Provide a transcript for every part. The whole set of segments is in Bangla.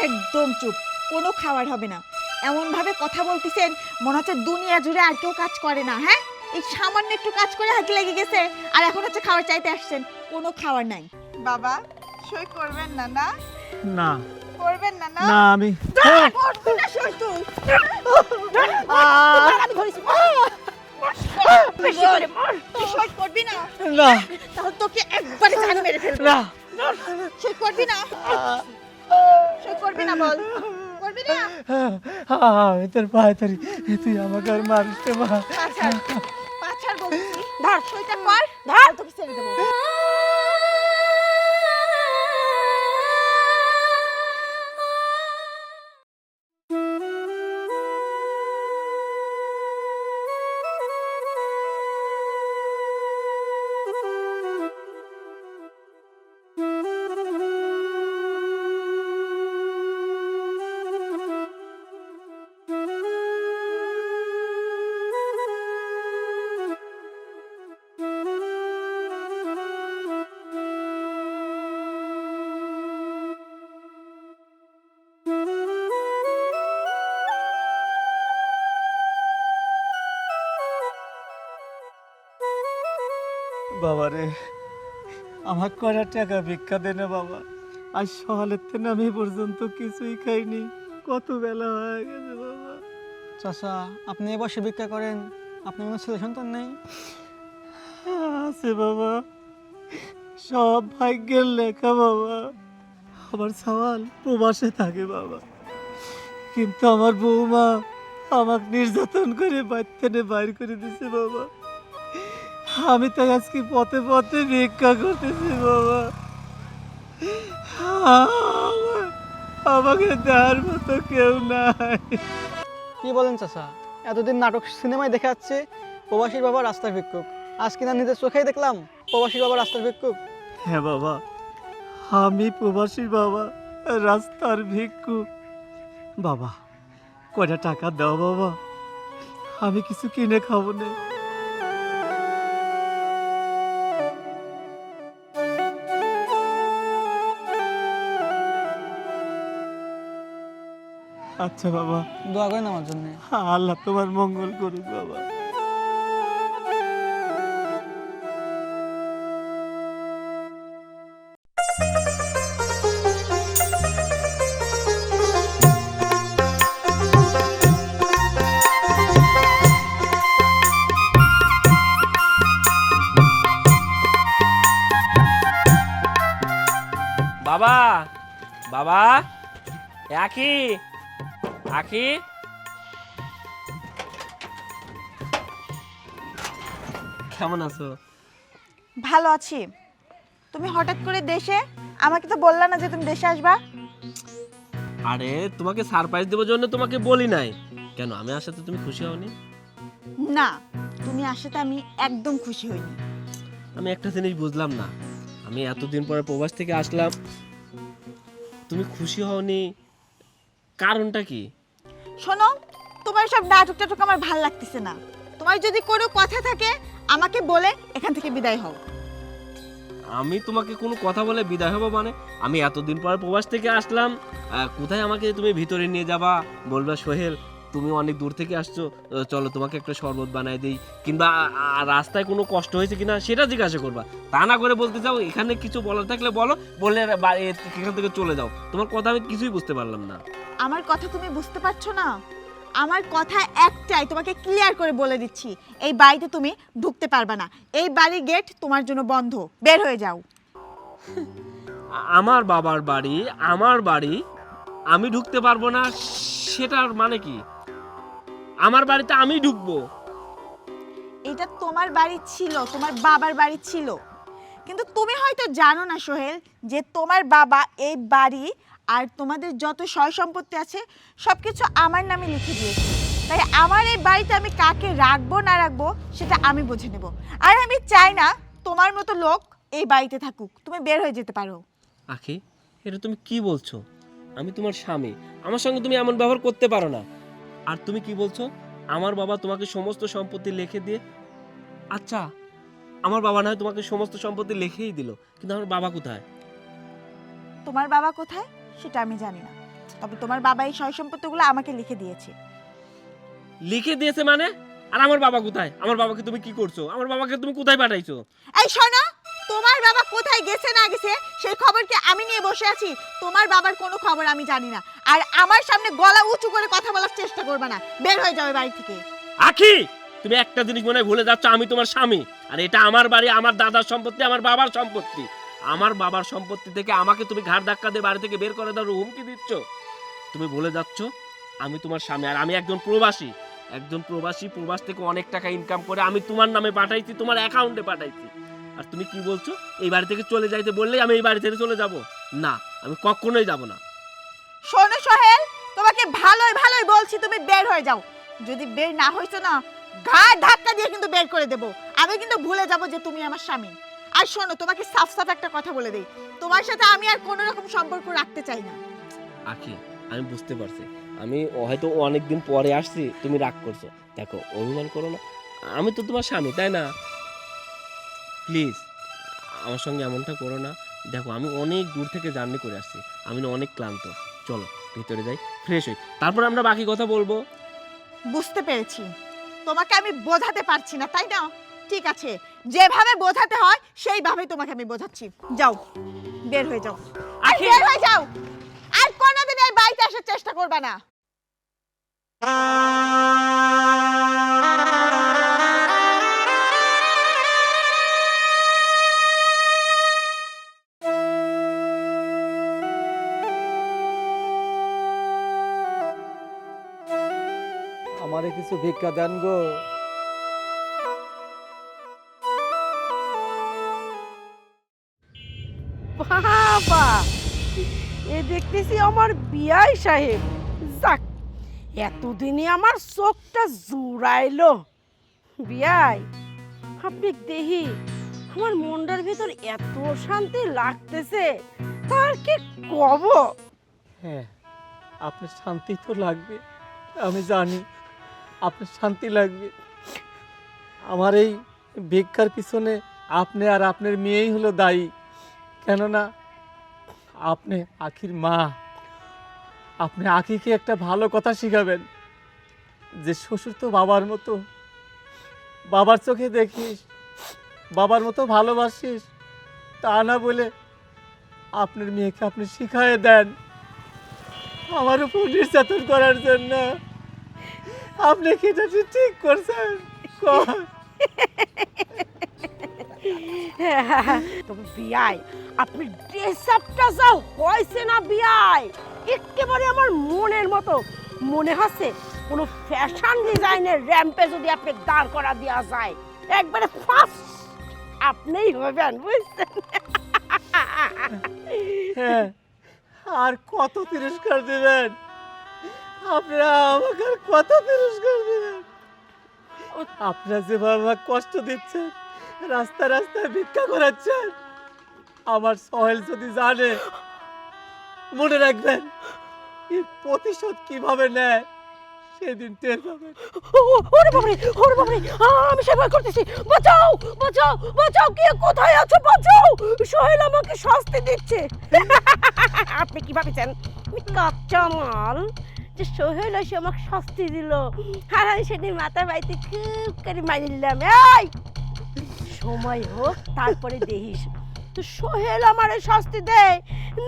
একদম চুপ, কোনো খাবার হবে না। এমন ভাবে কথা বলতেছেন মনে হচ্ছে দুনিয়া জুড়ে আর কেউ কাজ করে না। হ্যাঁ, এই সামান্য একটু কাজ করে হাতে লেগে গেছে আর এখন হচ্ছে খাবার চাইতে আসছেন। কোনো খাবার নাই। বাবা সই করবেন না? না না করবেন না? না না আমি করবি না সই তুই। আমি ধরেছি। বেশি করে মার। তুই সই করবি না? না তাহলে তোকে একবারে জান মেরে ফেলবো। না সই করবি না? সই করবি না বল। করবি না? আমি তোর পায়ে ধরি, তুই আমাকে আর মারিস না মা। পাছাড় পাছাড় বলছি। ধর সইটা কর, ধর তোকে ছেড়ে দেবো। বাবা রে, আমার কয়টা টাকা ভিক্ষা দে না বাবা। আজ সকালের থেকে আমি পর্যন্ত কিছুই খাইনি, কত বেলা হয়ে গেছে বাবা। চাচা, আপনি এ বসে ভিক্ষা করেন? আপনার কোনো ছেলে সন্তান নেই? আছে বাবা, সব ভাগ্যের লেখা বাবা। আমার সওয়াল প্রবাসে থাকে বাবা, কিন্তু আমার বৌমা আমাকে নির্যাতন করে বাচ্চানে বাইর করে দিছে বাবা। আমি তাই আজকে পথে পথে ভিক্ষা করতেছি বাবা। আমাকে দেওয়ার মতো কেউ নাই। কি বলেন চাচা? এতদিন নাটক সিনেমায় দেখা যাচ্ছে প্রবাসীর বাবা রাস্তার ভিক্ষুক, আজ কিনা নিজের চোখেই দেখলাম প্রবাসীর বাবা রাস্তার ভিক্ষুক। হ্যাঁ বাবা, আমি প্রবাসী বাবা, রাস্তার ভিক্ষুক বাবা। কয়টা টাকা দাও বাবা, আমি কিছু কিনে খাবো না। আচ্ছা বাবা, দোয়া করেন আমার জন্য। আল্লাহ তোমার মঙ্গল করুক বাবা। বাবা, বাবা, আখি, আখি, কেমন আছো? ভালো আছি। তুমি হঠাৎ করে দেশে, আমাকে তো বললা না যে তুমি দেশে আসবা। আরে তোমাকে সারপ্রাইজ দেওয়ার জন্য তোমাকে বলি নাই কেন? আমি আসাতে তুমি খুশি হওনি? না, তুমি আসাতে আমি একদম খুশি হইনি। আমি একটা জিনিস বুঝলাম না, আমি এতদিন পরে প্রবাস থেকে আসলাম, তুমি খুশি হওনি, কারণটা কি? শোনো, তোমার সব নাটক টাটক আমার ভাল লাগতেছে না। তোমার যদি কোনো কথা থাকে আমাকে বলে এখান থেকে বিদায় হও। আমি তোমাকে কোনো কথা বলে বিদায় হবো মানে? আমি এতদিন পর প্রবাস থেকে আসলাম, কোথায় আমাকে তুমি ভিতরে নিয়ে যাবা, বলবা সোহেল তুমি অনেক দূর থেকে আসছো, চলো তোমাকে একটা শরবত বানাই দিই, কিংবা রাস্তায় কোনো কষ্ট হয়েছে কিনা সেটা জিজ্ঞাসা করবা। তা না করে বলতে চাও এখানে কিছু বলার থাকলে বলো, বললে এখান থেকে চলে যাও। তোমার কথা আমি কিছুই বুঝতে পারলাম না। আমার কথা তুমি বুঝতে পারছো না? আমার কথা একটাই, তোমাকে ক্লিয়ার করে বলে দিচ্ছি, এই বাড়িতে তুমি ঢুকতে পারবে না। এই বাড়ির গেট তোমার জন্য বন্ধ, বের হয়ে যাও। আমার বাবার বাড়ি, আমার বাড়ি, আমি ঢুকতে পারবো না সেটার মানে কি? আমার বাড়িতে আমি ঢুকবো? এটা তোমার বাড়ি ছিল, তোমার বাবার বাড়ি ছিল, কিন্তু তুমি হয়তো জানো না সোহেল, যে তোমার বাবা এই বাড়ি আর তোমাদের যত সয় সম্পত্তি আছে সবকিছু আমার নামে লিখে দিয়েছে। তাই আমার এই বাড়িতে আমি কাকে রাখবো না রাখবো সেটা আমি বুঝে নেব। আর আমি চাই না তোমার মতো লোক এই বাড়িতে থাকুক। তুমি বের হয়ে যেতে পারো। আখি, এটা তুমি কি বলছো? আমি তোমার স্বামী, আমার সঙ্গে তুমি এমন ব্যবহার করতে পারো না। আর তুমি কি বলছো আমার বাবা তোমাকে সমস্ত সম্পত্তি লিখে দিয়ে? আচ্ছা, আমার বাবা নয় তোমাকে সমস্ত সম্পত্তি লিখেই দিল, কিন্তু আমার বাবা কোথায়? তোমার বাবা কোথায় সেটা আমি জানি না, তবে তোমার বাবা এই সয় সম্পত্তিগুলো আমাকে লিখে দিয়েছে। লিখে দিয়েছে মানে? আর আমার বাবা কোথায়? আমার বাবাকে তুমি কি করছো? আমার বাবাকে তুমি কোথায় পাঠাইছো? এই শোনো, তোমার বাবা কোথায় গেছে না গেছে সেই খবর কি আমি নিয়ে বসে আছি? তোমার বাবার কোনো খবর আমি জানি না। আর আমার সামনে গলা উঁচু করে কথা বলার চেষ্টা করবে না, বের হয়ে যাবে বাড়ি থেকে। আখি, তুমি একটা জিনিস মনে হয় ভুলে যাচ্ছ, আমি তোমার স্বামী। আর এটা আমার বাড়ি, আমার দাদার সম্পত্তি, আমার বাবার সম্পত্তি। আমার বাবার সম্পত্তি থেকে আমাকে তুমি ঘাড় ধাক্কা দিয়ে বাড়ি থেকে বের করে দেওয়ার হুমকি দিচ্ছ। তুমি ভুলে যাচ্ছ আমি তোমার স্বামী, আর আমি একজন প্রবাসী। প্রবাস থেকে অনেক টাকা ইনকাম করে আমি তোমার নামে পাঠাইছি, তোমার অ্যাকাউন্টে পাঠাইছি। আর তুমি কি বলছো? এই বাড়ি থেকে চলে যাইতে বললেই আমি এই বাড়ি থেকে চলে যাব? না, আমি কখনোই যাব না। শোনো সোহেল, তোমাকে ভালোই ভালোই বলছি তুমি বের হয়ে যাও। যদি বের না হইছো না, ঘাড় ধাক্কা দিয়ে কিন্তু বের করে দেব। আমি কিন্তু ভুলে যাব যে তুমি আমার স্বামী। আর শোনো, তোমাকে সাফ সাফ একটা কথা বলে দেই, তোমার সাথে আমি আর কোনো রকম সম্পর্ক রাখতে চাই না। আখি, আমি বুঝতে পারছি, আমি হয়তো অনেকদিন পরে আসছি, তুমি রাগ করছো। দেখো, অভিমান করো না, আমি তো তোমার স্বামী, তাই না? প্লিজ আমার সঙ্গে এমনটা করো না। দেখো, আমি অনেক দূর থেকে জার্নি করে আসছি, আমি না অনেক ক্লান্ত। চলো ভিতরে যাই, ফ্রেশ হই, তারপর আমরা বাকি কথা বলবো। বুঝতে পেরেছি, তোমাকে আমি বোঝাতে পারছি না, তাই না? ঠিক আছে, যেভাবে বোঝাতে হয় সেইভাবেই তোমাকে আমি বোঝাচ্ছি। যাও, বের হয়ে যাও। আর বের হয়ে যাও, আর কোনোদিন এই বাড়িতে আসার চেষ্টা করবে না। আমারে কিছু ভিক্ষা দেন গো। বাবা, এ দেখতেছি আমার বিয়াই সাহেব। যাক, এতদিনে আমার চোখটা জুড়াইলো। বিয়াই, আপনি দেখি আমার মনটার ভিতর এত শান্তি লাগতেছে, তার কি কব। হ্যাঁ, আপনার শান্তি তো লাগবে, আমি জানি আপনার শান্তি লাগবে। আমার এই ভিক্ষার পিছনে আপনি আর আপনার মেয়েই হলো দায়ী। কেননা আপনি আখির মা। আপনি আখিকে একটা ভালো কথা শিখাবেন যে শ্বশুর তো বাবার মতো, বাবার চোখে দেখিস, বাবার মতো ভালোবাসিস, তা না বলে আপনার মেয়েকে আপনি শিখায়ে দেন আমার উপর নির্যাতন করার জন্য। আপনি কি এটা ঠিক করছেন? তবে বিয়াই, আপনি ড্রেস আপটা যা হয়েছে না বিয়াই, একেবারে আমার মনের মতো। মনে হচ্ছে কোনো ফ্যাশন ডিজাইনের র্যাম্পে যদি আপনি দাঁড় করা দেওয়া যায়, একবারে ফার্স্ট আপনিই হবেন, বুঝছেন? হ্যাঁ, আর কত তিরস্কার দিবেন আপনারা আমাকে? আর কত তিরস্কার দিবেন? আপনারা যেভাবে আমাকে কষ্ট দিচ্ছেন, রাস্তা রাস্তায় ভিক্ষা করাচ্ছেন, আমার সোহেল যদি জানে, মনে রাখবেন এর প্রতিশোধ কিভাবে নেয় সেদিন টের পাবেন। ওরে বাবারে, ওরে বাবারে, আমি সেবা করতেছি। বাঁচাও, বাঁচাও, বাঁচাও, কে কোথায় আছো? বাঁচাও, সোহেল আমাকে শাস্তি দিচ্ছে। আপনি কি ভাবছেন আমি কাঁচা মাল যে সোহেল এসে আমাকে শাস্তি দিল আর আমি সেদিন মাথা বাইতে খুব করে মারি নিলাম? এই সময় হোক, তারপরে দেখিস তো সোহেল আমারে শাস্তি দেয়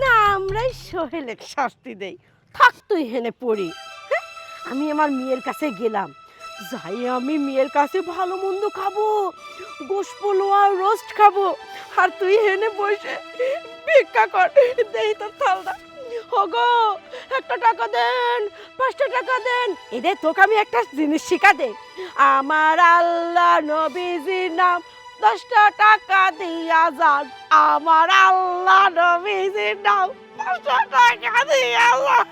না আমরাই সোহেলের শাস্তি দেই। থাক তুই হেনে পড়ি। আমি আমার মেয়ের কাছে গেলাম, যাই আমি মেয়ের কাছে ভালো মন্দ খাবো, গোশ পোলোয়া রোস্ট খাবো, আর তুই হেনে বসে ভিক্ষা কর। দেই তোর থালটা। ওগো, 1 টাকা দেন, 5 টাকা দেন। এদের তোকে আমি একটা জিনিস শিখা দে। আমার আল্লাহ নবীজির নাম 10 টাকা দিয়া যান। আমার আল্লাহ নবীজির নাম 5 টাকা দিয়া যান।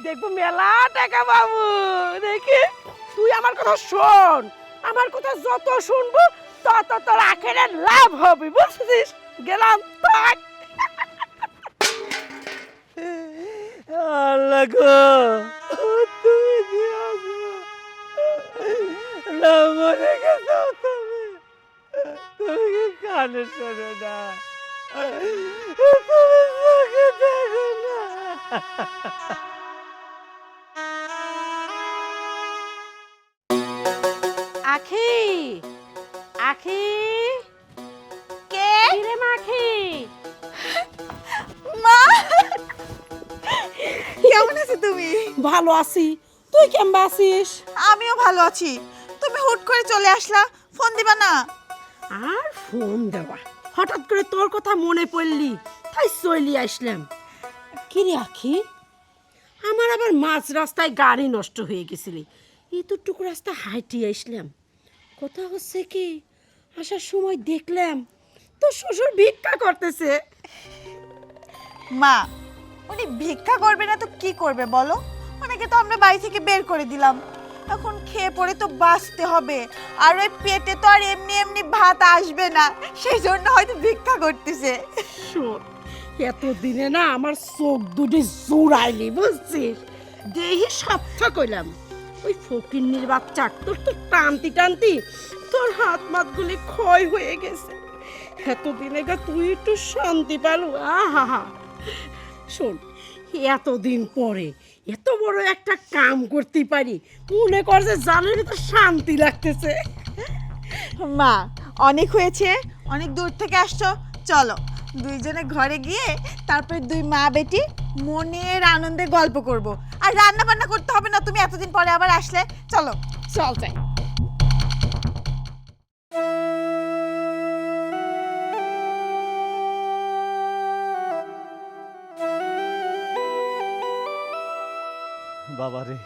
দেখবো মেলা টাকা বাবু। দেখি, তুই আমার কথা শোন, আমার কথা যত শুনবো তত তোর আখেরে লাভ হবে, বুঝছিস? গেলাম। থাক। আল্লাহ গো, তুমি দিয়াছো না, মরে গেছো তুমি। তুমি কি কানে শোনো না? তুমি চোখে দেখো না। আখি আখি কে? কিরে মাখি মা, কেমন আছো তুমি? ভালো আছি, তুই কেমন আছিস? আমিও ভালো আছি। তুমি হুট করে চলে আসলা, ফোন দিবা না? আর ফোন দেওয়া, হঠাৎ করে তোর কথা মনে পড়লি তাই চলি আসলাম। কিরে আখি, আমার আবার মাঝ রাস্তায় গাড়ি নষ্ট হয়ে গেছিলি, এতটুকু রাস্তা হাইটে আসলাম। কথা হচ্ছে কি, আসার সময় দেখলাম তোর শ্বশুর ভিক্ষা করতেছে। মা, উনি ভিক্ষা করবে না তো কি করবে বলো? ওনাকে তো আমরা বাড়ি থেকে বের করে দিলাম, এখন খেয়ে পড়ে তো বাঁচতে হবে। আর ওই পেটে তো আর এমনি এমনি ভাত আসবে না, সেই জন্য হয়তো ভিক্ষা করতেছে। শোন, এতদিনে না আমার চোখ দুটি জোড়াইলি বুঝছিস, দেহি সপ্তাহ কইলাম ওই ফকিন্নির বাচ্চা তোর তো টানতি টানতি তোর হাত মাতগুলি ক্ষয় হয়ে গেছে। এতদিনে গা তুই একটু শান্তি পেলু। আহা, শোন, এতদিন পরে এত বড় একটা কাম করতে পারি, মনে কর যে জানের তো শান্তি লাগতেছে। মা, অনেক হয়েছে, অনেক দূর থেকে আসছো, চলো দুইজনে ঘরে গিয়ে তারপর দুই মা বেটি মনের আনন্দে গল্প করব। আর রান্না বান্না করতে হবে না, তুমি এতদিন পরে আবার আসলে। চলো চল যাই। বাবা রে,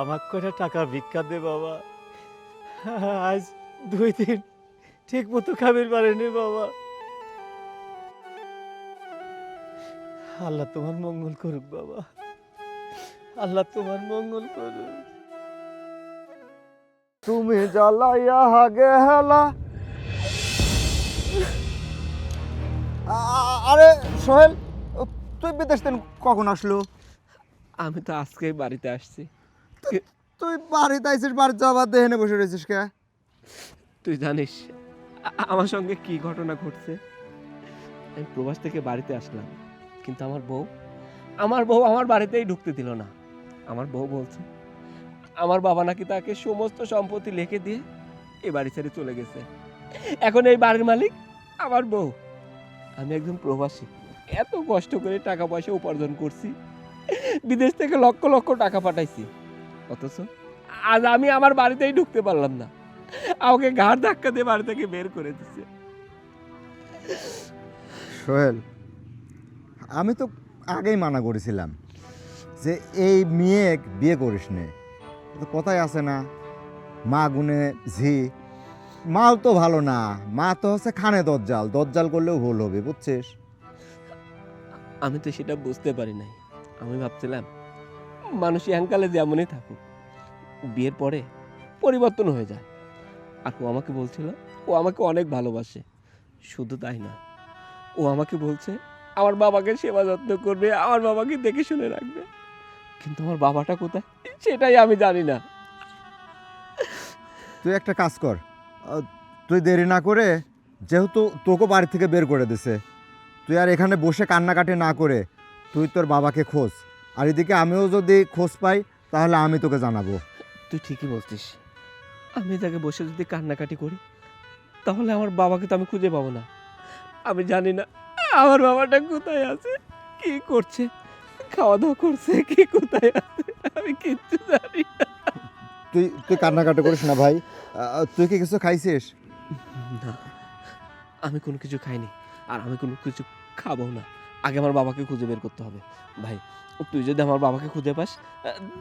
আমার কয়টা টাকা ভিক্ষা দে বাবা। আজ 2 দিন ঠিক মতো খাবার পারেনি বাবা। আল্লাহ তোমার মঙ্গল করুক বাবা, আল্লাহ তোমার মঙ্গল করুক। তুমি জ্বালাইয়া গেলা। আরে সোহেল, তুই বিদেশ থেকে কখন আসলো? আমি তো আজকেই বাড়িতে আসছি। তুই বাড়িতে আইছিস, বাড়িতে যাবার দেহেনে বসে রয়েছিস কে? তুই জানিস আমার সঙ্গে কি ঘটনা ঘটছে? আমি প্রবাস থেকে বাড়িতে আসলাম, কিন্তু আমার বউ আমার বাড়িতেই ঢুকতে দিল না। আমার বউ বলছে আমার বাবা নাকি তাকে সমস্ত সম্পত্তি লিখে দিয়ে এই বাড়ি ছেড়ে চলে গেছে। এখন এই বাড়ির মালিক আমার বউ। আমি একজন প্রবাসী, এত কষ্ট করে টাকা পয়সা উপার্জন করছি, বিদেশ থেকে লক্ষ লক্ষ টাকা পাঠাইছি, অথচ আজ আমি আমার বাড়িতেই ঢুকতে পারলাম না। আমাকে ঘাড় ধাক্কা দিয়ে বাড়ি থেকে বের করে দিচ্ছে। সোহেল, আমি তো আগেই মানা করেছিলাম যে এই মেয়ে বিয়ে করিস নে। তো কথাই আছে না, মা গুনে ঝি। মাও তো ভালো না, মা তো হচ্ছে খানে দজ্জাল, দজ্জাল করলেও ভুল হবে, বুঝছিস? আমি তো সেটা বুঝতে পারি নাই। আমি ভাবছিলাম মানুষ ইহংকালে যেমনই থাকুক, বিয়ের পরে পরিবর্তন হয়ে যায়। আর ও আমাকে বলছিল ও আমাকে অনেক ভালোবাসে। শুধু তাই না, ও আমাকে বলছে আমার বাবাকে সেবা যত্ন করবে, আমার বাবাকে দেখে শুনে রাখবে। কিন্তু আমার বাবাটা কোথায় সেটাই আমি জানি না। তুই একটা কাজ কর, তুই দেরি না করে, যেহেতু তোকে বাড়ি থেকে বের করে দিছে, তুই আর এখানে বসে কান্নাকাটি না করে তুই তোর বাবাকে খোঁজ। আর এদিকে আমিও যদি খোঁজ পাই তাহলে আমি তোকে জানাবো। তুই ঠিকই বলছিস, আমি তাকে বসে যদি কান্নাকাটি করি তাহলে আমার বাবাকে তো আমি খুঁজে পাবো না। আমি জানি না আমার বাবাটা কোথায় আছে, কি করছে, খাওয়া দাওয়া করছে কি, কোথায় আছে, আমি কিচ্ছু জানি না। তুই তুই কান্নাকাটি করিস না ভাই। তুই কি কিছু খাইছিস? না, আমি কোনো কিছু খাইনি, আর আমি কোনো কিছু খাবো না। আগে আমার বাবাকে খুঁজে বের করতে হবে। ভাই, তুই যদি আমার বাবাকে খুঁজে পাস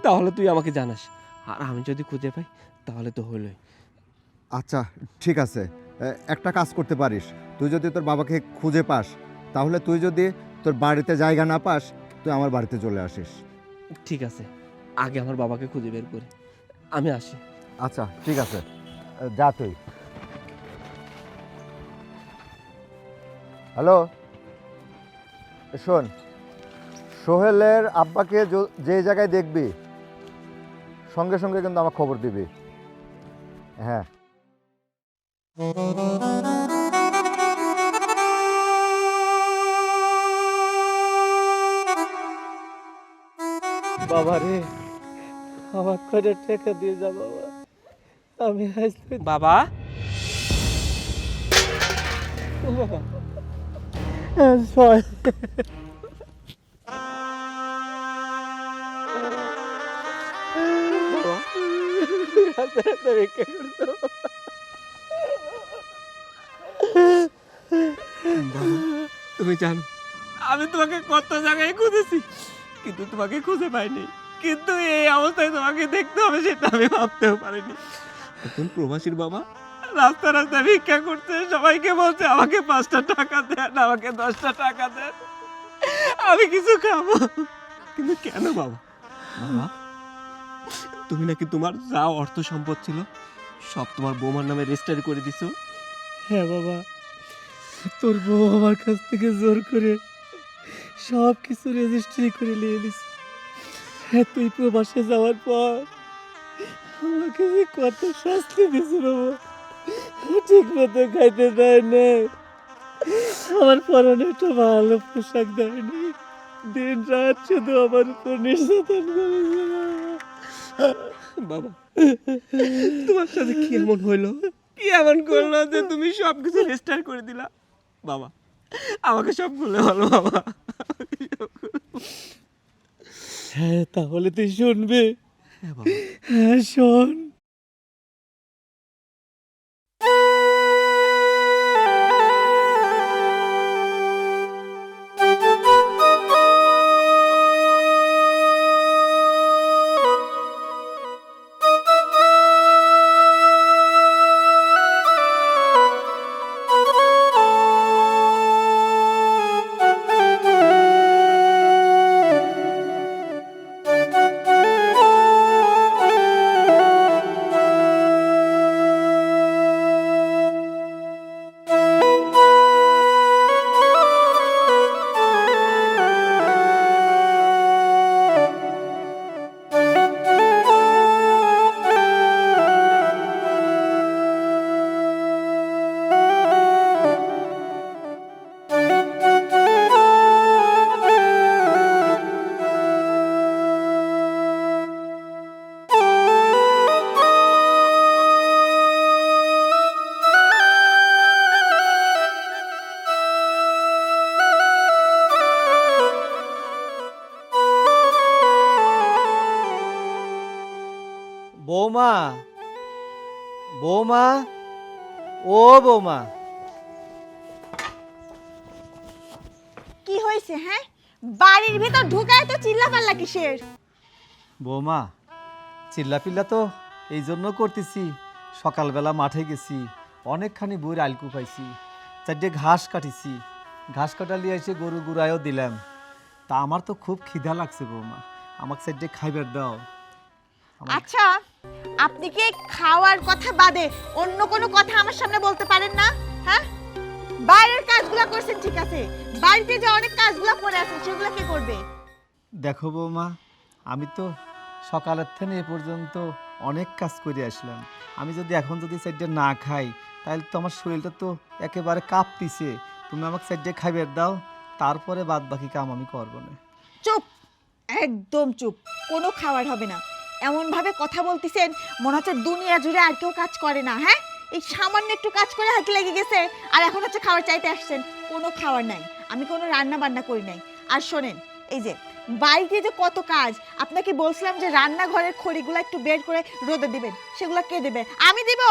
তাহলে তুই আমাকে জানাস, আর আমি যদি খুঁজে পাই তাহলে তো হলোই। আচ্ছা ঠিক আছে, একটা কাজ করতে পারিস। তুই যদি তোর বাবাকে খুঁজে পাস, তাহলে তুই যদি তোর বাড়িতে জায়গা না পাস, তুই আমার বাড়িতে চলে আসিস। ঠিক আছে, আগে আমার বাবাকে খুঁজে বের করি, আমি আসি। আচ্ছা ঠিক আছে, যা তুই। হ্যালো, শোন, সোহেলের আব্বাকে যে জায়গায় দেখবি সঙ্গে সঙ্গে কিন্তু আমার খবর দিবি। হ্যাঁ। বাবা রে, আমার কয়টা টাকা দিয়ে যা বাবা, আমি আজ বাবা ছয় তুমি জানো আমি তোমাকে কত জায়গায় খুঁজেছি, কিন্তু তোমাকে খুঁজে পাইনি। কিন্তু এই অবস্থায় তোমাকে দেখতে হবে সেটা আমি ভাবতেও পারিনি। এখন প্রবাসীর বাবা রাস্তা রাস্তায় ভিক্ষা করছে, সবাইকে বলছে আমাকে 5টা টাকা দেন, আমাকে 10টা টাকা দেন, আমি কিছু খাবো। কিন্তু কেন বাবা? বাবা তুমি নাকি তোমার যা অর্থ সম্পদ ছিল সব তোমার বৌমার নামে রেজিস্টার করে দিছো। হ্যাঁ বাবা, তোর বউ আমার কাছ থেকে জোর করে সব কিছু রেজিস্ট্রি করে নিয়ে নিছে। হ্যাঁ, তুই প্রবাসে যাওয়ার পর আমাকে যে কত শাস্তি দিছে বাবা, ঠিক মতো খাইতে দেয় না, আমার পরনে একটা ভালো পোশাক দেয়নি, দিন রাত শুধু আমার উপর নির্যাতন করেছে বাবা তোমার সাথে কি এমন হইলো, কি এমন করলো যে তুমি সবকিছু রেজিস্টার করে দিলা? বাবা আমাকে সব বলে ভালো বাবা। হ্যাঁ, তাহলে তুই শুনবে? হ্যাঁ বাবা। হ্যাঁ শোন। বৌমা, বৌমা, ও বৌমা। কি হয়েছে? হ্যাঁ, বাড়ির ভিতর ঢুকায় তো চিল্লা পাল্লা কিসের? বৌমা, চিল্লাপিল্লা তো এই জন্য করতেছি, সকালবেলা মাঠে গেছি, অনেকখানি বইয়ের আলকু পাইছি, 4টে ঘাস কাটিছি, ঘাস কাটা নিয়ে এসে গরু গুড়ায়ও দিলাম। তা আমার তো খুব খিদা লাগছে বৌমা, আমাকে 4টে খাইবার দাও। আচ্ছা, আপনি কি এই খাওয়ার কথা বাদে অন্য কোনো কথা আমার সামনে বলতে পারেন না? হ্যাঁ, বাইরের কাজগুলো করছেন ঠিক আছে, বাড়িতে যে অনেক কাজগুলো পড়ে আছে সেগুলো কে করবে? দেখো বৌমা, আমি তো সকালের থেকে এ পর্যন্ত অনেক কাজ করে আসলাম, আমি যদি এখন যদি 4টে না খাই তাহলে তো আমার শরীরটা তো একেবারে কাঁপতিছে। তুমি আমাকে 4টে খাইবার দাও, তারপরে বাদ বাকি কাম আমি করবো না। চুপ, একদম চুপ, কোনো খাবার হবে না। এমন ভাবে কথা বলতেছেন মনে হচ্ছে দুনিয়া জুড়ে আর কেউ কাজ করে না। হ্যাঁ, এই সামান্য একটু কাজ করে হাতে লেগে গেছে আর এখন হচ্ছে খাবার চাইতে আসছেন। কোনো খাবার নাই, আমি কোনো রান্না বান্না করি নাই। আর শোনেন, এই যে বাড়িতে যে কত কাজ, আপনাকে বলছিলাম যে রান্নাঘরের খড়িগুলো একটু বের করে রোদে দিবেন, সেগুলো কে দেবে? আমি দিব।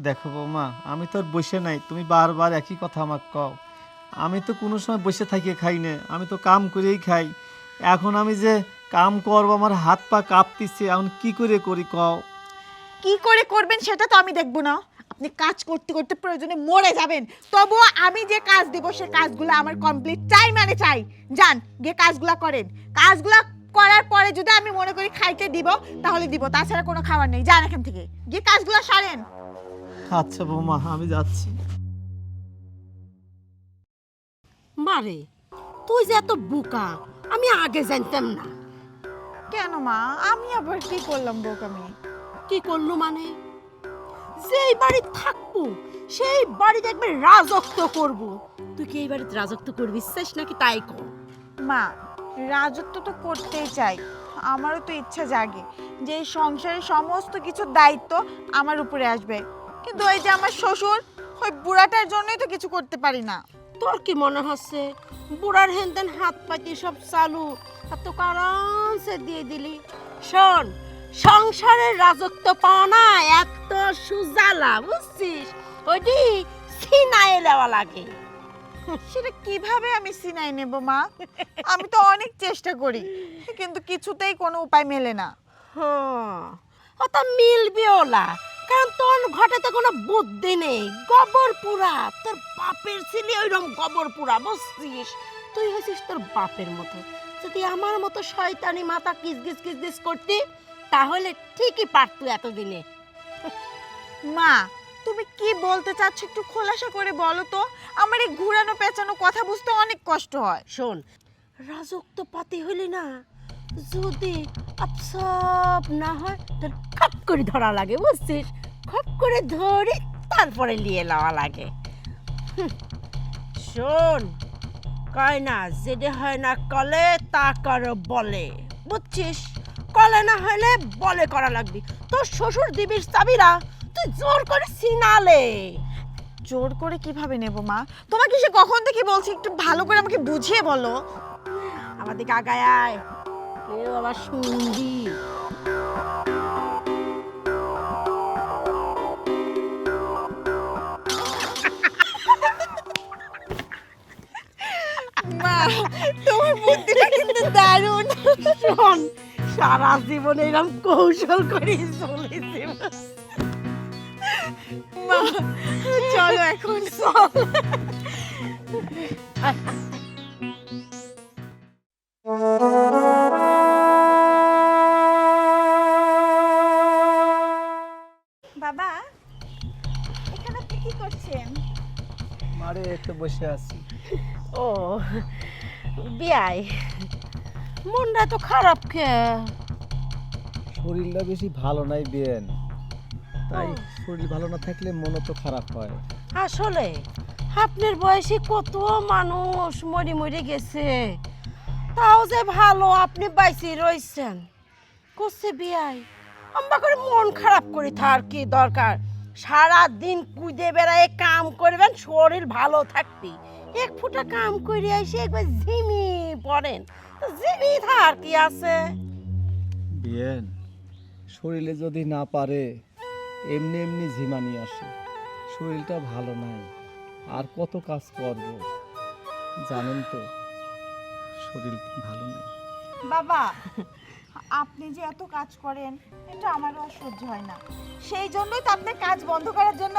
দেখো বৌমা, আমি তো আর বসে নাই, তুমি বারবার একই কথা আমাকে কও। আমি তো কোনো সময় বসে থাকিয়ে খাই না, আমি তো কাম করেই খাই। এখন আমি যে কাম করবো, আমার হাত পা কাঁপতিছে, এখন কি করে করি কও? কি করে করবেন সেটা তো আমি দেখবো না। আপনি কাজ করতে করতে প্রয়োজনে মরে যাবেন, তবুও আমি যে কাজ দিব সে কাজগুলো আমার কমপ্লিট চাই, মানে চাই। যান গিয়ে কাজগুলো করেন, কাজগুলো করার পরে যদি আমি মনে করি খাইতে দিব তাহলে দিব, তাছাড়া কোনো খাবার নেই। যান এখান থেকে, গিয়ে কাজগুলো সারেন। আচ্ছা বৌমা, আমি যাচ্ছি। মারে, তুই যে এত বোকা আমি আগে জানতাম না। কেন মা, আমি আবার কি করলাম বোকামি? কি করলো মানে? যেই বাড়ি থাকবো সেই বাড়িতে একবার রাজত্ব করব। তুই কি এই বাড়িতে রাজত্ব করবি চাস নাকি তাই কর? মা, রাজত্ব তো করতেই চাই, আমারও তো ইচ্ছা জাগে যে এই সংসারের সমস্ত কিছু দায়িত্ব আমার উপরে আসবে, কিন্তু ওই যে আমার শ্বশুর, ওই বুড়াটার জন্যই তো কিছু করতে পারি না। তোর কি মনে হচ্ছে বুড়ার হেনতেন হাত পাতি সব চালু আর তোকে আরামসে দিয়ে দিলি? শোন, সংসারের রাজত্ব পাওয়া না এত সুজালা, বুঝছিস? ওইটি সিনায়ে নেওয়া লাগে। সেটা কিভাবে আমি সিনাই নেব মা? আমি তো অনেক চেষ্টা করি, কিন্তু কিছুতেই কোনো উপায় মেলে না। ও তো মিলবে ওলা, কারণ তোর ঘটে তো কোনো বুদ্ধি নেই, গোবর পুরা। তোর বাপের ছেলে ওইরকম গোবর পুরা, বুঝছিস? তুই হয়েছিস তোর বাপের মতো। যদি আমার মতো শয়তানি মাথা কিসগিস কিসগিস করতি তাহলে ঠিকই পারতো এতদিনে। মা, তুমি কি বলতে চাচ্ছ একটু খোলাসা করে বলো তো, আমার এই ঘুরানো পেঁচানো কথা বুঝতে অনেক কষ্ট হয়। শোন, রাজত্ব পাতি হইলি না, যদি আপসপ না হয় তোর খপ করে ধরা লাগে, বুঝছিস? খপ করে ধরে তারপরে নিয়ে নেওয়া লাগে। শোন, কয় না যেটা হয় না কলে তা করো বলে, বুঝছিস? কলে না হলে বলে করা লাগবে। তোর শ্বশুর দিবির চাবিরা তুই জোর করে সিনালে। জোর করে কিভাবে নেব মা? তোমাকে সে কখন থেকে বলছি, একটু ভালো করে আমাকে বুঝিয়ে বলো। আমার দিকে আগায় আয়, কেউ আবার শুনবি। মা, তোমার বুদ্ধিটা কিন্তু দারুণ। শোন, সারা জীবন এরকম কৌশল করে চলেছে। মা, চলো এখন। বাবা, এখানে আপনি কি করছেন? মারে একটু বসে আছি। ও বিয়াই, মনটা তো খারাপ কে? শরীরটা বেশি ভালো নাই বিয়েন, তাই ও। শরীর ভালো না থাকলে মনও তো খারাপ হয়। আসলে আপনার বয়সে কত মানুষ মরে মরে গেছে, তাও যে ভালো আপনি বাইসে রয়েছেন। করছে বিয়াই, আম্বা করে মন খারাপ করে থার কি দরকার? সারা দিন কুদে বেড়ায় কাম করবেন, শরীর ভালো থাকবে। এক ফুটা কাম করে এসে একবার ঝিমি পড়েন, ঝিমি থার কি আছে? বিয়েন, শরীরে যদি না পারে এমনি এমনি ঝিমানি আসে। শরীরটা ভালো নাই, আর কত কাজ করব জানেন তো, শরীর ভালো নেই। বাবা, আপনি যে এত কাজ করেন এটা আমারও আর সহ্য হয় না। সেই জন্যই তো আপনার কাজ বন্ধ করার জন্য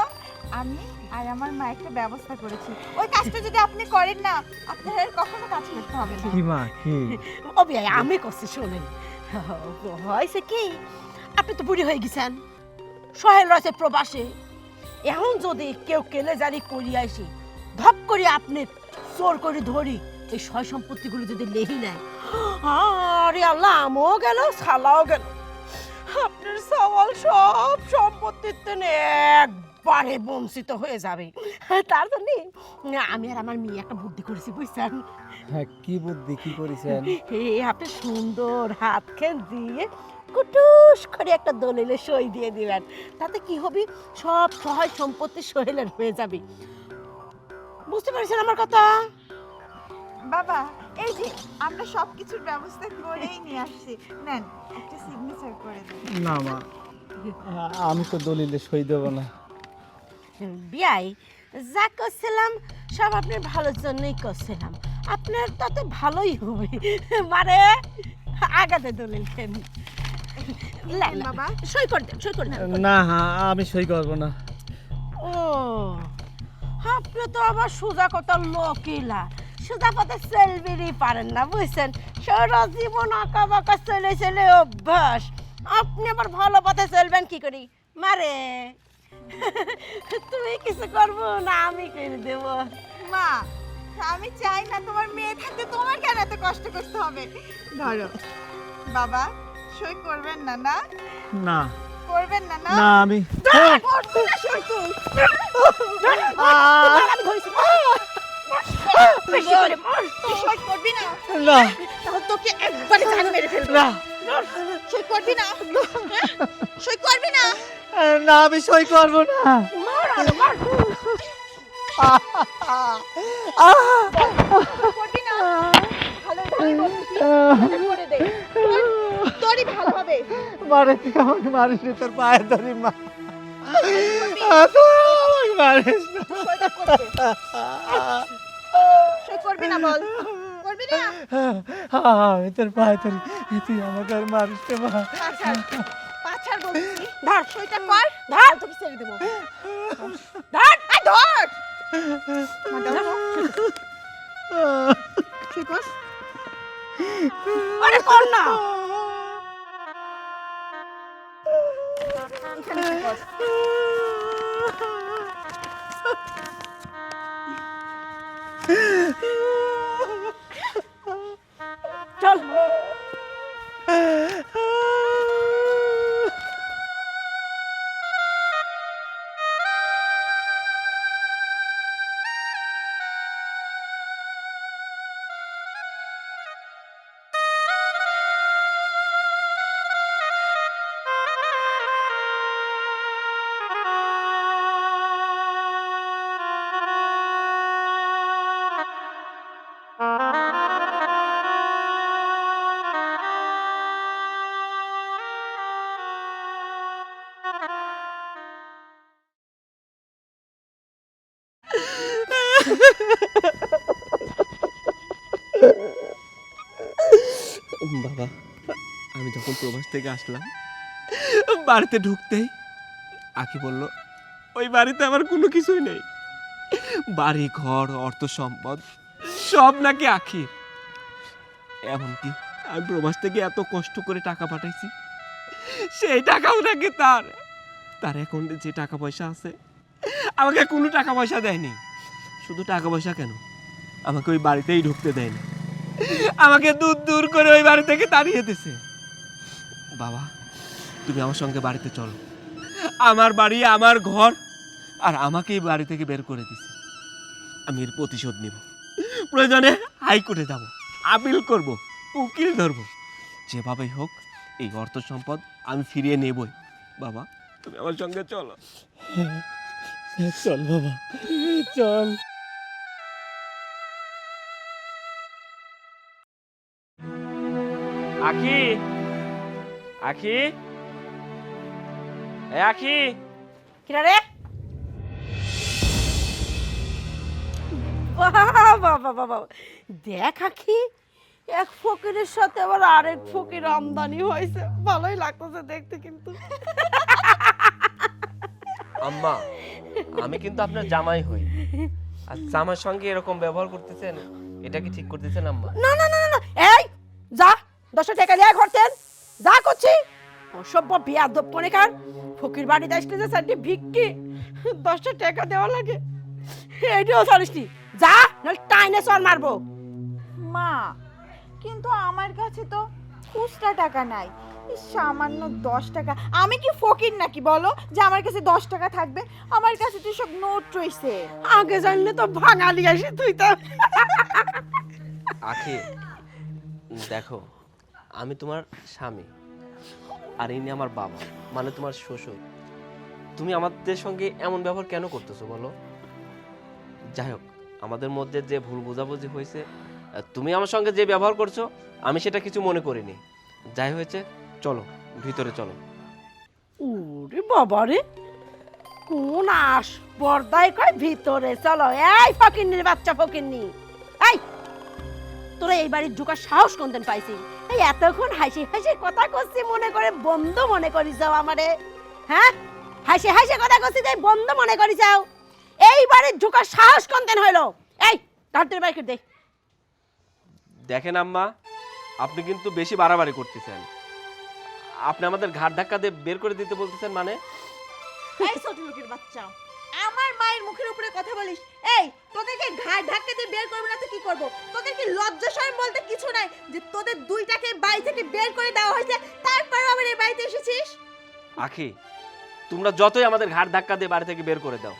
আমি আর আমার মা একটা ব্যবস্থা করেছি। ওই কাজটা যদি আপনি করেন না, আপনার আর কখনো কাজ করতে হবে না। কি মা, কি? ও বিয়াই, আমি করছি শোনেন। হয়েছে কি, আপনি তো বুড়ি হয়ে গেছেন, সোহেল রয়েছে প্রবাসে। এখন যদি কেউ কেলে জারি করিয়া আসি, ধপ করে আপনি চোর করে ধরি, এই সয় সম্পত্তিগুলো যদি লেহি নেয়, আরে আল্লাহ, আমও গেল সালাও গেল। আপনার সওয়াল সব সম্পত্তির তেনে একবারে বঞ্চিত হয়ে যাবে। তার জন্য আমি আর আমার মেয়ে একটা বুদ্ধি করেছি, বুঝছেন? হ্যাঁ, কি বুদ্ধি, কি করেছেন? আপনি সুন্দর হাতখান দিয়ে কুটুস করে একটা দলিলে সই দিয়ে দিবেন, তাতে কি হবে, সব সহায় সম্পত্তি সোহেলের হয়ে যাবে। বুঝতে পারছেন আমার কথা? বাবা, এই যে আমরা সবকিছুর ব্যবস্থা করেই নিয়ে আসছি, নেন একটা সিগনেচার করে দেন। না মা, আমি তো দলিলে সই দেব না। বিয়াই, যা করছিলাম সব আপনার ভালোর জন্যই করছিলাম, আপনার তাতে ভালোই হবে। মানে আগাতে দলিল খেন বাবা, সই করে দেন, সই করে দেন। না, আমি সই করব না। ও, আপনি তো আবার সোজা কথা লোকিলা, সোজা পথে চলবেরই পারেন না, বুঝছেন? সারা জীবন আঁকা বাঁকা চলে চলে অভ্যাস, আপনি আবার ভালো পথে চলবেন কি করি? মারে, তুমি কিছু করবো না, আমি করে দেব। মা, আমি চাই না তোমার মেয়ে থাকতে তোমার কেন এত কষ্ট করতে হবে। ধরো বাবা, সই করবেন না? না না, করবেন না? না না, আমি করবো না সই তুই। বেশি করে মার। তুই সই করবি না? না, তাহলে তো তোকে একবারে জান মেরে ফেলবো। না সই করবি না? হ্যাঁ? সই করবি না? না আমি সই করবো না। মার আরে মার। সই করবি না? ভালো ভালো বলছিস, এটা করে দে। তোরই ভালো হবে। মারে তুই আমাকে মারিস নি, তোর পায়ে ধরি মা। তুই আমাকে মারিস না। সইটা করে দে। সই করবি না বল? করবি না? আমি তোর পায়ে ধরি, তুই আমাকে আর মারিস না মা। পাছাড় বলছি। ধর সইটা কর। ধর তোকে ছেড়ে দেবো। ধর আয় ধর। সই কর। আরে কর না। এখানে সই কর। চল বাবা, আমি যখন প্রবাস থেকে আসলাম বাড়িতে ঢুকতেই আকি বলল ওই বাড়িতে আমার কোনো কিছুই নেই, বাড়ি ঘর অর্থ সম্পদ সব নাকি আখি। এমনকি আমি প্রবাস থেকে এত কষ্ট করে টাকা পাঠাইছি সেই টাকাও নাকি তার অ্যাকাউন্টে যে টাকা পয়সা আছে আমাকে কোনো টাকা পয়সা দেয়নি। শুধু টাকা পয়সা কেন, আমাকে ওই বাড়িতেই ঢুকতে দেয়নি, আমাকে দূর দূর করে ওই বাড়ি থেকে তাড়িয়ে দিছে। বাবা, তুমি আমার সঙ্গে বাড়িতে চলো, আমার বাড়ি আমার ঘর, আর আমাকে এই বাড়ি থেকে বের করে দিছে। আমি এর প্রতিশোধ নিব, প্রয়োজনে হাইকোর্টে যাব, আপিল করব, উকিল ধরব, যেভাবেই হোক এই অর্থ সম্পদ আমি ফিরিয়ে নেবই। বাবা, তুমি আমার সঙ্গে চলো। চল বাবা চল। আখি, আখি, এ আখি, কিরা রে বাবা বাবা বাবা দেখ আখি এক ফকিরের সাথে আবার আরেক ফকির আমদানি হয়েছে, ভালোই লাগতেছে দেখতে কিন্তু। আম্মা, আমি কিন্তু আপনার জামাই হই, আর জামার সঙ্গে এরকম ব্যবহার করতেছেন, এটা কি ঠিক করতেছেন আম্মা? না না না না না, এই যা 10 টাকা নিয়ে ঘরতেন যা করছি অসভ্য বিয়াদব কোনেকার। ফকির বাড়িতে আসলে যে সাইডে ভিক্ষি 10 টাকা দেওয়া লাগে, এইটাও জানিস নি? যা নাহলে টাইনে চল মারবো। মা, কিন্তু আমার কাছে তো খুচরা টাকা নাই, এই সামান্য 10 টাকা। আমি কি ফকির নাকি বলো যে আমার কাছে 10 টাকা থাকবে? আমার কাছে তো সব নোট রইছে। আগে জানলে তো ভাঙালি আসি তুই তো। আখি, দেখো, আমি তোমার স্বামী আর ইনি আমার বাবা, মানে তোমার শ্বশুর। তুমি আমাদের সঙ্গে এমন ব্যবহার কেন করতেছো বলো? যাই হোক, আমাদের মধ্যে যে ভুল বোঝাবুঝি হয়েছে, তুমি আমার সঙ্গে যে ব্যবহার করছো আমি সেটা কিছু মনে করিনি। যাই হয়েছে, চলো ভিতরে চলো। ওরে বাবা রে, কোন আস পর্দায় কয় ভিতরে চলো। এই ফকিন্নির বাচ্চা ফকিন্নি, এই তোরা এই বাড়ির ঢোকার সাহস কোনদিন পাইছি? এই এতক্ষণ হাসি হাসি কথা করছি মনে করে বন্ধু মনে করি যাও আমারে? হ্যাঁ, হাসি হাসি কথা করছি তাই বন্ধু মনে করি যাও? এই বাড়ির ঢোকার সাহস কোনদিন হইলো? এই ধরতে বাইকে দে। দেখেন আম্মা, আপনি কিন্তু বেশি বাড়াবাড়ি করতেছেন। আপনি আমাদের ঘাট ধাক্কা দিয়ে বের করে দিতে বলতেছেন মানে? এই ছোট লোকের বাচ্চা, আমার মায়ের মুখের উপরে কথা বলিস? এই তোদেরকে ঘাট ধাক্কা দিয়ে বের করবে না তো কি করব? তোদের কি লজ্জা শরম বলতে কিছু নাই যে তোদের দুইটাকে বাড়ি থেকে বের করে দেওয়া হয়েছে, তারপরও আবার এই বাড়িতে এসেছিস? আখি, তোমরা যতই আমাদের ঘাট ধাক্কা দিয়ে বাড়ি থেকে বের করে দাও,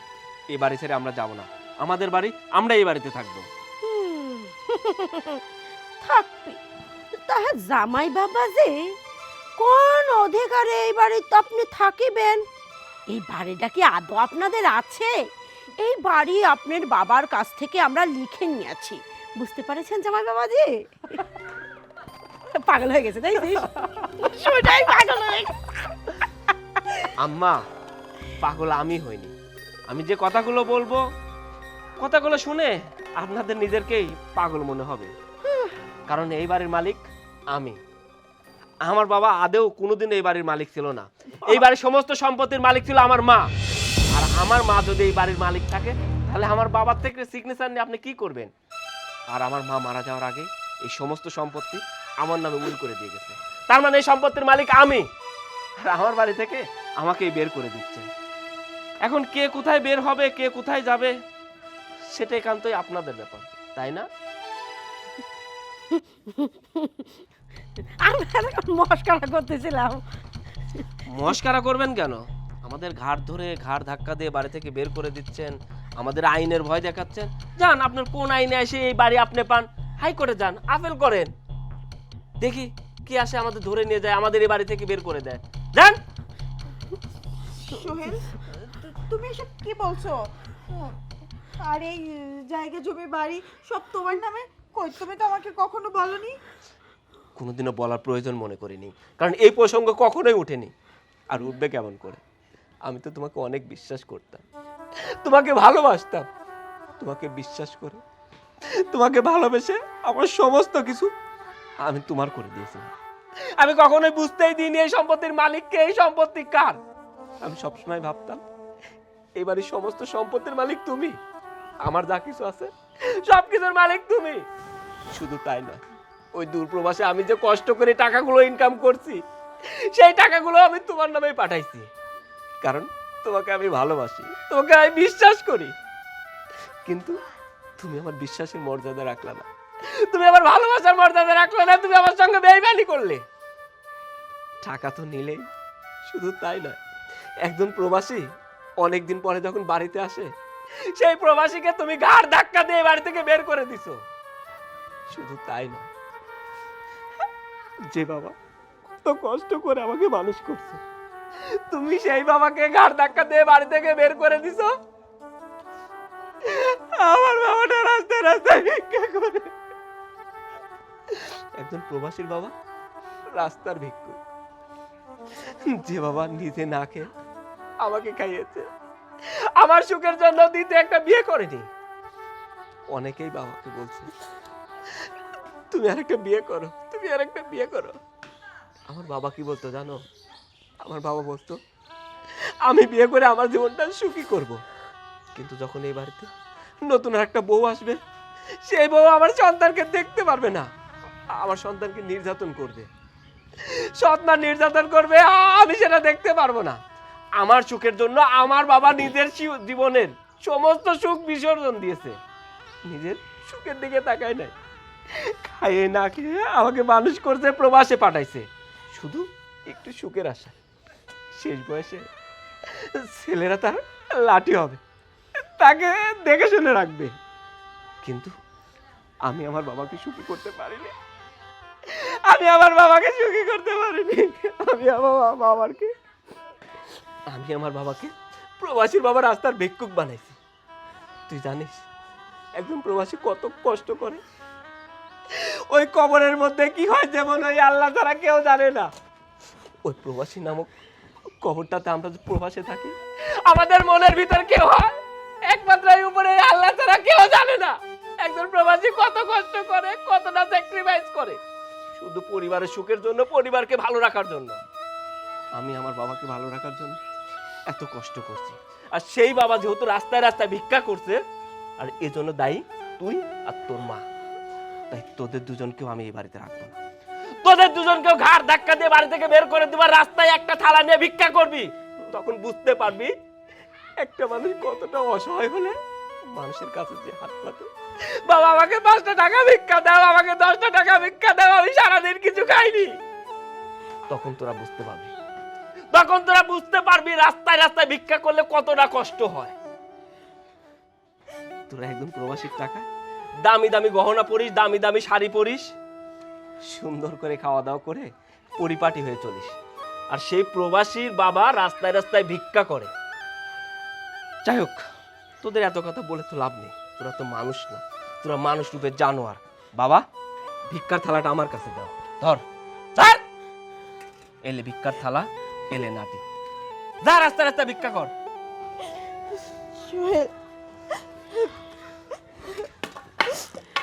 এই বাড়ি ছেড়ে আমরা যাব না। আমাদের বাড়ি, আমরা এই বাড়িতে থাকবো। থাকবি তাহে জামাই বাবা যে কোন অধিকারে এই বাড়িতে আপনি থাকিবেন? এই বাড়িটা কি আদৌ আপনাদের আছে? এই বাড়ি আপনার বাবার কাছ থেকে আমরা লিখে নিয়েছি, বুঝতে পারছেন জামাই বাবাজি? পাগল হয়ে গেছে, তাই সেটাই পাগল হয়ে গেছে। আম্মা, পাগল আমি হইনি। আমি যে কথাগুলো বলবো, কথাগুলো শুনে আপনাদের নিজেরকেই পাগল মনে হবে। কারণ এই বাড়ির মালিক আমি। আমার বাবা আদেও কোনোদিন এই বাড়ির মালিক ছিল না। এই বাড়ির সমস্ত সম্পত্তির মালিক ছিল আমার মা। আর আমার মা যদি এই বাড়ির মালিক থাকে, তাহলে আমার বাবার থেকে সিগনেচার নিয়ে আপনি কি করবেন? আর আমার মা মারা যাওয়ার আগে এই সমস্ত সম্পত্তি আমার নামে উইল করে দিয়ে গেছে। তার মানে এই সম্পত্তির মালিক আমি। আর আমার বাড়ি থেকে আমাকেই বের করে দিচ্ছে। এখন কে কোথায় বের হবে, কে কোথায় যাবে, সেটা একান্তই আপনাদের ব্যাপার, তাই না? আমরা মস্করা করতেছিলাম। মস্কারা করবেন কেন? আমাদের ঘাড় ধরে ঘাড় ধাক্কা দিয়ে বাড়ি থেকে বের করে দিচ্ছেন, আমাদের আইনের ভয় দেখাচ্ছেন। যান, আপনার কোন আইনে এসে এই বাড়ি আপনি পান, হাইকোর্টে যান, আপিল করেন, দেখি কি আসে, আমাদের ধরে নিয়ে যায়, আমাদের এই বাড়ি থেকে বের করে দেয়। যান। সোহেল, তুমি এসব কি বলছো? আর এই জায়গা জমি বাড়ি সব তোমার নামে? কই, তুমি তো আমাকে কখনো বলনি। কোনোদিনও বলার প্রয়োজন মনে করিনি, কারণ এই প্রসঙ্গ কখনোই ওঠেনি। আর উঠবে কেমন করে? আমি তো তোমাকে অনেক বিশ্বাস করতাম, তোমাকে ভালোবাসতাম। তোমাকে বিশ্বাস করে, তোমাকে ভালোবেসে আমার সমস্ত কিছু আমি তোমার করে দিয়েছিলাম। আমি কখনোই বুঝতেই দিইনি এই সম্পত্তির মালিককে, এই সম্পত্তি কার। আমি সবসময় ভাবতাম এই বাড়ির সমস্ত সম্পত্তির মালিক তুমি, আমার যা কিছু আছে সবকিছুর মালিক তুমি। শুধু তাই না, ওই দূরপ্রবাসে আমি যে কষ্ট করে টাকাগুলো ইনকাম করছি, সেই টাকাগুলো আমি তোমার নামেই পাঠাইছি। কারণ তোমাকে আমি ভালোবাসি, তোমাকে আমি বিশ্বাস করি। কিন্তু তুমি আমার বিশ্বাসের মর্যাদা রাখলে না, তুমি আমার ভালোবাসার মর্যাদা রাখলে না, তুমি আমার সঙ্গে বেইমানি করলে। টাকা তো নিলেই, শুধু তাই নয়, একজন প্রবাসী অনেকদিন পরে যখন বাড়িতে আসে, সেই প্রবাসীকে তুমি ঘাড় ধাক্কা দিয়ে বাড়ি থেকে বের করে দিছো। শুধু তাই নয়, যে বাবা কত কষ্ট করে আমাকে মানুষ করছে, তুমি সেই বাবাকে ঘাড় ধাক্কা দিয়ে বাড়ি থেকে বের করে দিছো। আমার বাবাটা রাস্তায় রাস্তায় ভিক্ষা করে। একজন প্রবাসীর বাবা রাস্তার ভিক্ষুক, যে বাবা নিজে না খেয়ে আমাকে খাইয়েছে, আমার সুখের জন্য দিতে একটা বিয়ে করেনি। অনেকেই বাবাকে বলছে তুমি আরেকটা বিয়ে করো, তুমি আরেকটা বিয়ে করো। আমার বাবা কি বলতো জানো? আমার বাবা বলতো আমি বিয়ে করে আমার জীবনটা সুখী করব। কিন্তু যখন এই বাড়িতে নতুন একটা বউ আসবে, সেই বউ আমার সন্তানকে দেখতে পারবে না, আমার সন্তানকে নির্যাতন করবে, সৎ মা নির্যাতন করবে, আমি সেটা দেখতে পারবো না। আমার সুখের জন্য আমার বাবা নিজের জীবনের সমস্ত সুখ বিসর্জন দিয়েছে, নিজের সুখের দিকে তাকায় নাই। খাইয়ে না খেয়ে আমাকে মানুষ করতে প্রবাসে পাঠাইছে, শুধু একটু সুখের আশা। শেষ বয়সে ছেলেরা তার লাঠি হবে, তাকে দেখে শুনে রাখবে। কিন্তু আমি আমার বাবাকে সুখী করতে পারিনি, আমি আমার বাবাকে সুখী করতে পারিনি। আমি আমার বাবাকে প্রবাসীর বাবা রাস্তার ভিক্ষুক বানাইছি। তুই জানিস একজন প্রবাসী কত কষ্ট করে? ওই কবরের মধ্যে কি হয় যেমন ওই আল্লাহ ছাড়া কেউ জানে না। ওই প্রবাসী নামক কবরটাতে আমরা যে প্রবাসে থাকি, আমাদের মনের ভিতর কেউ হয় একমাত্র এই উপরে আল্লাহ ছাড়া কেউ জানে না। একজন প্রবাসী কত কষ্ট করে, কতটা স্যাক্রিফাইস করে শুধু পরিবারের সুখের জন্য, পরিবারকে ভালো রাখার জন্য। আমি আমার বাবাকে ভালো রাখার জন্য এত কষ্ট করছি, আর সেই বাবা যেহেতু রাস্তায় রাস্তায় ভিক্ষা করছে, আর এজন্য দায়ী তুই আর তোর মা। তাই তোদের দুজনকেও আমি এই বাড়িতে রাখবো না। তোদের দুজনকেও ঘাড় ধাক্কা দিয়ে বাড়ি থেকে বের করে দিবা, রাস্তায় একটা থালা নিয়ে ভিক্ষা করবি। তখন বুঝতে পারবি একটা মানুষ কতটা অসহায় হলে মানুষের কাছে যে হাত পাতে, বাবা আমাকে 5টা টাকা ভিক্ষা দাও, আমাকে 10টা টাকা ভিক্ষা দাও, আমি সারাদিন কিছু খাইনি। তখন তোরা বুঝতে পারবি, তখন তোরা বুঝতে পারবি রাস্তায় রাস্তায় ভিক্ষা করলে কতটা কষ্ট হয়। তোরা একদম প্রবাসীর টাকা দামি দামি গহনা পরিস, দামি দামি শাড়ি পরিস, সুন্দর করে খাওয়া দাওয়া করে পরিপাটি হয়ে চলিস। আর সেই প্রবাসীর বাবা রাস্তায় রাস্তায় ভিক্ষা করে। যাই হোক, তোদের এত কথা বলে তো লাভ নেই, তোরা তো মানুষ না, তোরা মানুষ রূপের জানোয়ার। বাবা, ভিক্ষার থালাটা আমার কাছে দাও, ধর। চল, এলে ভিক্ষার থালা, এলে নাটি, যা রাস্তায় রাস্তায় ভিক্ষা কর। সোহেল,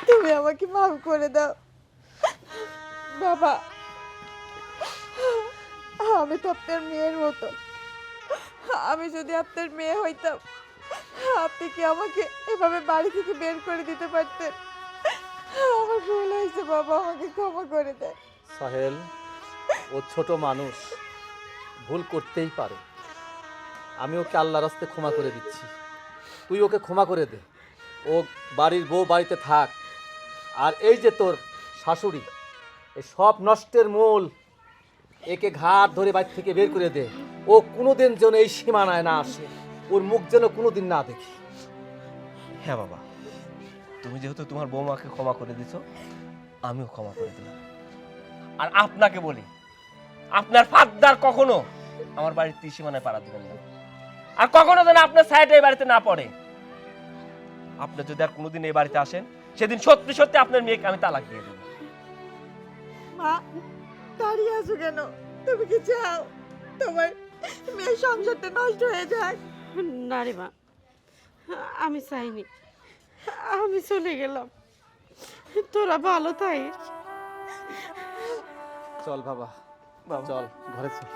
তুমি আমাকে মাফ করে দাও বাবা। আমি তো আপনার মেয়ের মতো। আমি যদি আপনার মেয়ে হইতাম, আপনি কি আমাকে এভাবে বাড়ি থেকে বের করে দিতে পারতেন? আমার ভুল হয়েছে বাবা, আমাকে ক্ষমা করে দেয়। সাহেল, ও ছোট মানুষ, ভুল করতেই পারে। আমি ওকে আল্লাহর রাস্তায় ক্ষমা করে দিচ্ছি, তুই ওকে ক্ষমা করে দে। ও বাড়ির বউ বাড়িতে থাক। আর এই যে তোর শাশুড়ি, এই সব নষ্টের মূল, একে ঘাট ধরে বাড়ি থেকে বের করে দে। ও কোনোদিন যেন এই সীমানায় না আসে, ওর মুখ যেন কোনোদিন না দেখি। হ্যাঁ বাবা, তুমি যেহেতু তোমার বৌমাকে ক্ষমা করে দিছো, আমিও ক্ষমা করে দিলাম। আর আপনাকে বলি, আপনার ফাদ্দার কখনো আমার বাড়ির ত্রিসীমানায় পাড়া দিবেন না। আর কখনো যেন আপনার সাইডে এই বাড়িতে না পড়ে। আপনি যদি আর কোনোদিন এই বাড়িতে আসেন, সেদিন সত্যি সত্যি আপনার মেয়েকে আমি তালাক দিয়ে দেবো। মা, দাঁড়িয়ে আছো কেন? তুমি কি চাও তোমার মেয়ের সংসারটা নষ্ট হয়ে যাক? না রে মা, আমি চাইনি, আমি চলে গেলাম, তোরা ভালো থাকিস। চল বাবা, চল ঘরে চল।